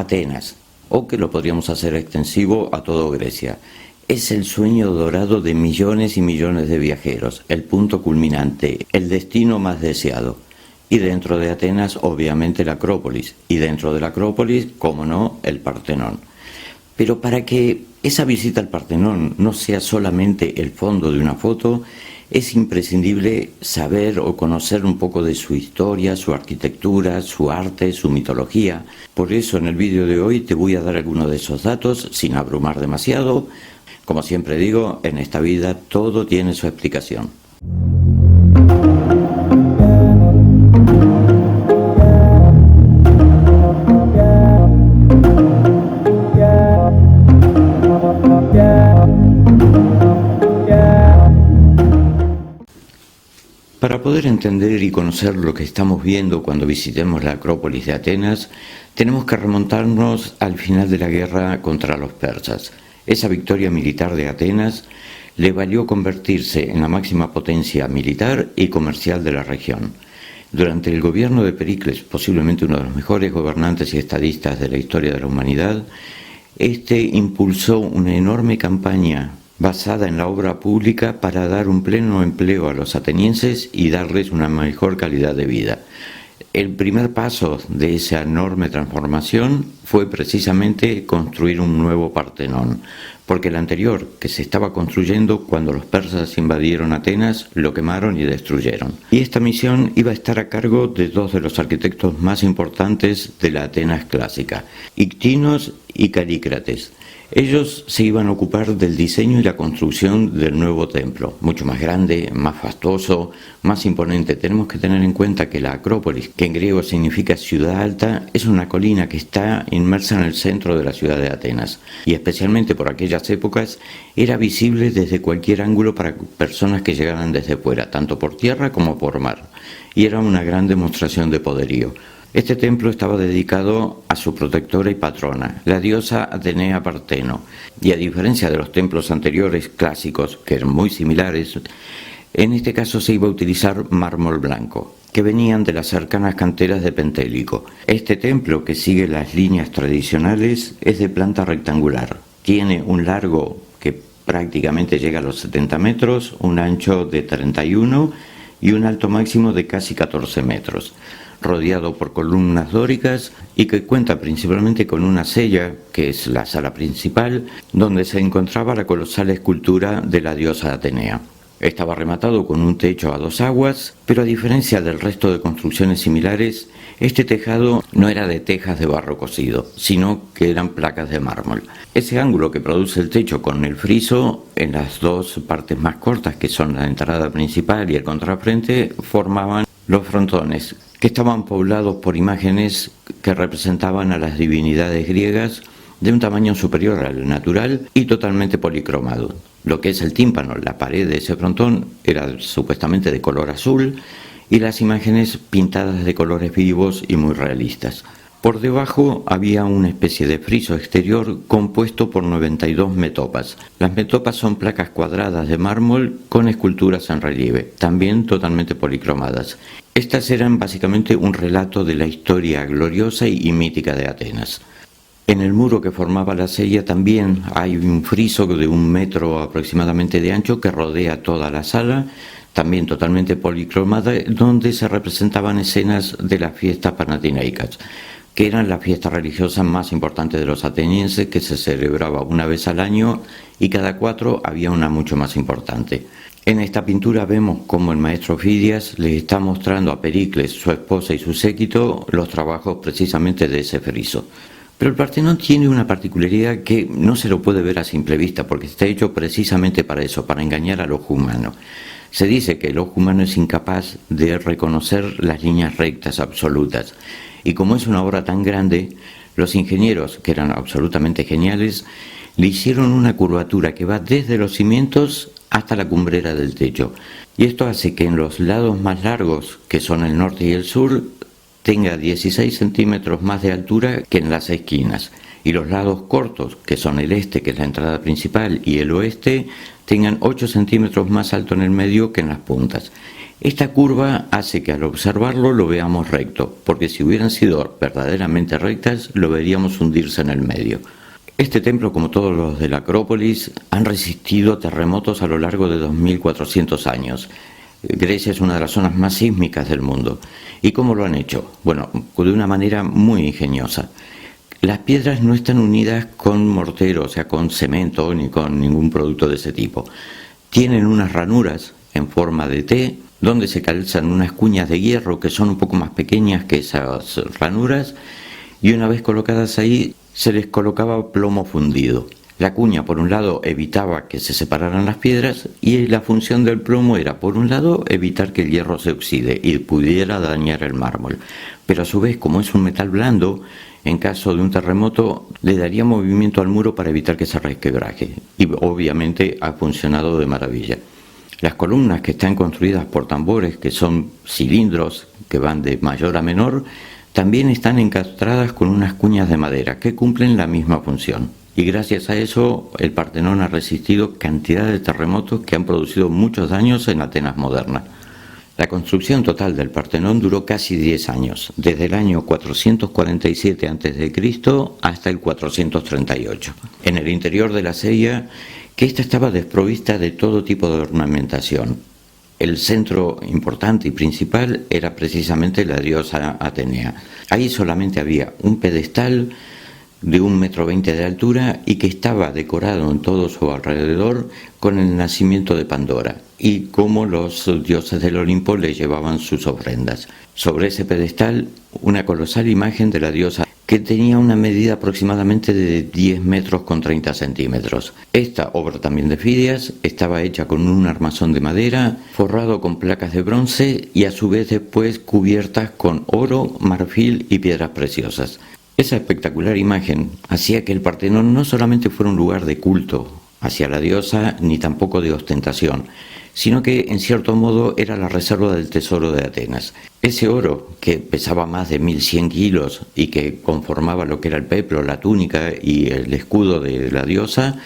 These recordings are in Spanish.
Atenas, o que lo podríamos hacer extensivo a toda Grecia. Es el sueño dorado de millones y millones de viajeros, el punto culminante, el destino más deseado. Y dentro de Atenas, obviamente, la Acrópolis. Y dentro de la Acrópolis, como no, el Partenón. Pero para que esa visita al Partenón no sea solamente el fondo de una foto, es imprescindible saber o conocer un poco de su historia, su arquitectura, su arte, su mitología. Por eso en el vídeo de hoy te voy a dar algunos de esos datos sin abrumar demasiado. Como siempre digo, en esta vida todo tiene su explicación. Para poder entender y conocer lo que estamos viendo cuando visitemos la Acrópolis de Atenas, tenemos que remontarnos al final de la guerra contra los persas. Esa victoria militar de Atenas le valió convertirse en la máxima potencia militar y comercial de la región. Durante el gobierno de Pericles, posiblemente uno de los mejores gobernantes y estadistas de la historia de la humanidad, este impulsó una enorme campaña basada en la obra pública para dar un pleno empleo a los atenienses y darles una mejor calidad de vida. El primer paso de esa enorme transformación fue precisamente construir un nuevo Partenón, porque el anterior, que se estaba construyendo cuando los persas invadieron Atenas, lo quemaron y destruyeron. Y esta misión iba a estar a cargo de dos de los arquitectos más importantes de la Atenas clásica, Ictinos y Calícrates. Ellos se iban a ocupar del diseño y la construcción del nuevo templo, mucho más grande, más fastuoso, más imponente. Tenemos que tener en cuenta que la Acrópolis, que en griego significa ciudad alta, es una colina que está inmersa en el centro de la ciudad de Atenas, y especialmente por aquellas épocas era visible desde cualquier ángulo para personas que llegaran desde fuera, tanto por tierra como por mar, y era una gran demostración de poderío. Este templo estaba dedicado a su protectora y patrona, la diosa Atenea Parteno, y a diferencia de los templos anteriores clásicos, que eran muy similares, en este caso se iba a utilizar mármol blanco, que venían de las cercanas canteras de Pentélico. Este templo, que sigue las líneas tradicionales, es de planta rectangular. Tiene un largo que prácticamente llega a los 70 metros, un ancho de 31 y un alto máximo de casi 14 metros. Rodeado por columnas dóricas y que cuenta principalmente con una cella, que es la sala principal, donde se encontraba la colosal escultura de la diosa Atenea. Estaba rematado con un techo a dos aguas, pero a diferencia del resto de construcciones similares, este tejado no era de tejas de barro cocido, sino que eran placas de mármol. Ese ángulo que produce el techo con el friso, en las dos partes más cortas, que son la entrada principal y el contrafrente, formaban los frontones, que estaban poblados por imágenes que representaban a las divinidades griegas de un tamaño superior al natural y totalmente policromado. Lo que es el tímpano, la pared de ese frontón, era supuestamente de color azul y las imágenes pintadas de colores vivos y muy realistas. Por debajo había una especie de friso exterior compuesto por 92 metopas. Las metopas son placas cuadradas de mármol con esculturas en relieve, también totalmente policromadas. Estas eran básicamente un relato de la historia gloriosa y mítica de Atenas. En el muro que formaba la cella también hay un friso de 1 metro aproximadamente de ancho que rodea toda la sala, también totalmente policromada, donde se representaban escenas de las fiestas panatinaicas, que eran la fiesta religiosa más importante de los atenienses, que se celebraba una vez al año y cada 4 había una mucho más importante. En esta pintura vemos cómo el maestro Fidias le está mostrando a Pericles, su esposa y su séquito, los trabajos precisamente de ese friso. Pero el Partenón tiene una particularidad que no se lo puede ver a simple vista, porque está hecho precisamente para eso, para engañar al ojo humano. Se dice que el ojo humano es incapaz de reconocer las líneas rectas absolutas. Y como es una obra tan grande, los ingenieros, que eran absolutamente geniales, le hicieron una curvatura que va desde los cimientos hasta la cumbrera del techo. Y esto hace que en los lados más largos, que son el norte y el sur, tenga 16 centímetros más de altura que en las esquinas. Y los lados cortos, que son el este, que es la entrada principal, y el oeste, tengan 8 centímetros más alto en el medio que en las puntas. Esta curva hace que al observarlo lo veamos recto, porque si hubieran sido verdaderamente rectas, lo veríamos hundirse en el medio. Este templo, como todos los de la Acrópolis, han resistido terremotos a lo largo de 2400 años. Grecia es una de las zonas más sísmicas del mundo. ¿Y cómo lo han hecho? Bueno, de una manera muy ingeniosa. Las piedras no están unidas con mortero, o sea, con cemento ni con ningún producto de ese tipo. Tienen unas ranuras en forma de T, donde se calzan unas cuñas de hierro que son un poco más pequeñas que esas ranuras, y una vez colocadas ahí se les colocaba plomo fundido. La cuña, por un lado, evitaba que se separaran las piedras, y la función del plomo era, por un lado, evitar que el hierro se oxide y pudiera dañar el mármol. Pero a su vez, como es un metal blando, en caso de un terremoto le daría movimiento al muro para evitar que se resquebraje. Y obviamente ha funcionado de maravilla. Las columnas, que están construidas por tambores, que son cilindros que van de mayor a menor, también están encastradas con unas cuñas de madera que cumplen la misma función. Y gracias a eso el Partenón ha resistido cantidad de terremotos que han producido muchos daños en Atenas moderna. La construcción total del Partenón duró casi 10 años, desde el año 447 a.C. hasta el 438. En el interior de la sella, que ésta estaba desprovista de todo tipo de ornamentación. El centro importante y principal era precisamente la diosa Atenea. Ahí solamente había un pedestal de 1,20 m de altura y que estaba decorado en todo su alrededor con el nacimiento de Pandora y cómo los dioses del Olimpo le llevaban sus ofrendas. Sobre ese pedestal, una colosal imagen de la diosa que tenía una medida aproximadamente de 10 metros con 30 centímetros. Esta, obra también de Fidias, estaba hecha con un armazón de madera, forrado con placas de bronce y a su vez después cubiertas con oro, marfil y piedras preciosas. Esa espectacular imagen hacía que el Partenón no solamente fuera un lugar de culto hacia la diosa, ni tampoco de ostentación, sino que en cierto modo era la reserva del tesoro de Atenas. Ese oro, que pesaba más de 1.100 kilos y que conformaba lo que era el peplo, la túnica y el escudo de la diosa,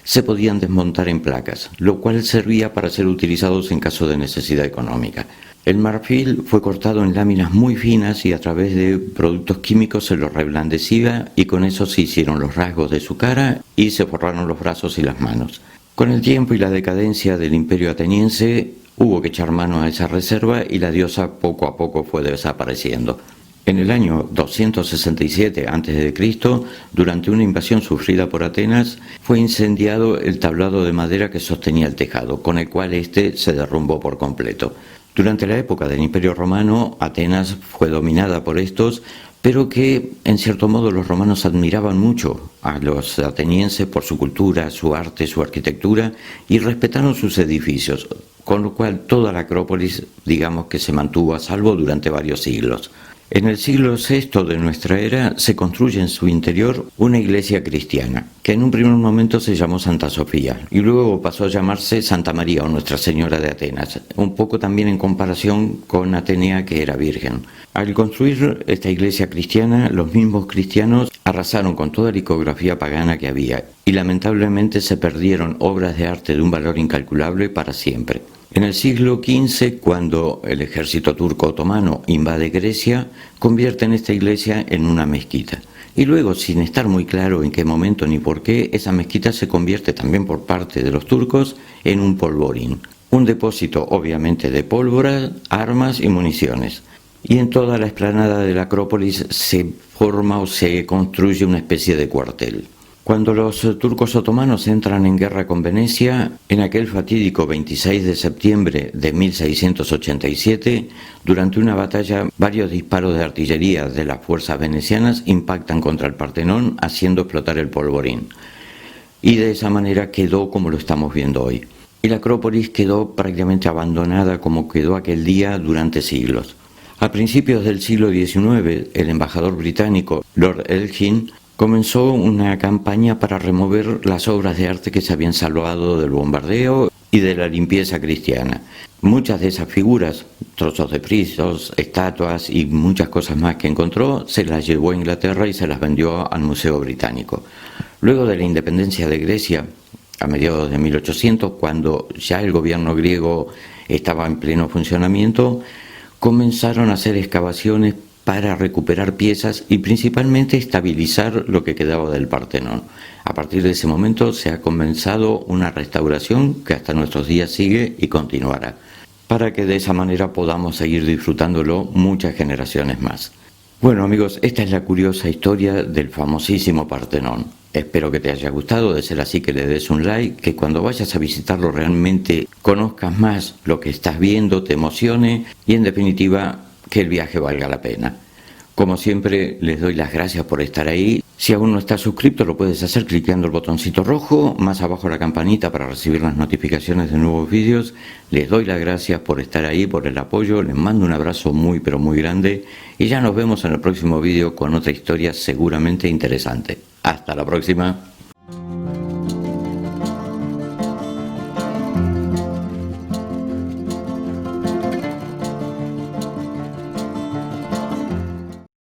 se podían desmontar en placas, lo cual servía para ser utilizados en caso de necesidad económica. El marfil fue cortado en láminas muy finas y a través de productos químicos se lo reblandecía y con eso se hicieron los rasgos de su cara y se forraron los brazos y las manos. Con el tiempo y la decadencia del imperio ateniense hubo que echar mano a esa reserva y la diosa poco a poco fue desapareciendo. En el año 267 a.C., durante una invasión sufrida por Atenas, fue incendiado el tablado de madera que sostenía el tejado, con el cual éste se derrumbó por completo. Durante la época del Imperio Romano, Atenas fue dominada por estos, pero que en cierto modo los romanos admiraban mucho a los atenienses por su cultura, su arte, su arquitectura, y respetaron sus edificios, con lo cual toda la Acrópolis, digamos que se mantuvo a salvo durante varios siglos. En el siglo VI de nuestra era se construye en su interior una iglesia cristiana, que en un primer momento se llamó Santa Sofía y luego pasó a llamarse Santa María o Nuestra Señora de Atenas, un poco también en comparación con Atenea, que era virgen. Al construir esta iglesia cristiana, los mismos cristianos arrasaron con toda la iconografía pagana que había y lamentablemente se perdieron obras de arte de un valor incalculable para siempre. En el siglo XV, cuando el ejército turco otomano invade Grecia, convierten esta iglesia en una mezquita. Y luego, sin estar muy claro en qué momento ni por qué, esa mezquita se convierte también por parte de los turcos en un polvorín. Un depósito, obviamente, de pólvora, armas y municiones. Y en toda la explanada de la Acrópolis se forma o se construye una especie de cuartel. Cuando los turcos otomanos entran en guerra con Venecia, en aquel fatídico 26 de septiembre de 1687, durante una batalla, varios disparos de artillería de las fuerzas venecianas impactan contra el Partenón, haciendo explotar el polvorín. Y de esa manera quedó como lo estamos viendo hoy. Y la Acrópolis quedó prácticamente abandonada como quedó aquel día durante siglos. A principios del siglo XIX, el embajador británico Lord Elgin comenzó una campaña para remover las obras de arte que se habían salvado del bombardeo y de la limpieza cristiana. Muchas de esas figuras, trozos de frisos, estatuas y muchas cosas más que encontró, se las llevó a Inglaterra y se las vendió al Museo Británico. Luego de la independencia de Grecia, a mediados de 1800, cuando ya el gobierno griego estaba en pleno funcionamiento, comenzaron a hacer excavaciones para recuperar piezas y principalmente estabilizar lo que quedaba del Partenón. A partir de ese momento se ha comenzado una restauración que hasta nuestros días sigue y continuará, para que de esa manera podamos seguir disfrutándolo muchas generaciones más. Bueno amigos, esta es la curiosa historia del famosísimo Partenón. Espero que te haya gustado, de ser así que le des un like, que cuando vayas a visitarlo realmente conozcas más lo que estás viendo, te emocione y en definitiva que el viaje valga la pena. Como siempre les doy las gracias por estar ahí. Si aún no estás suscrito lo puedes hacer clicando el botoncito rojo, más abajo la campanita para recibir las notificaciones de nuevos vídeos. Les doy las gracias por estar ahí, por el apoyo, les mando un abrazo muy pero muy grande y ya nos vemos en el próximo vídeo con otra historia seguramente interesante. Hasta la próxima.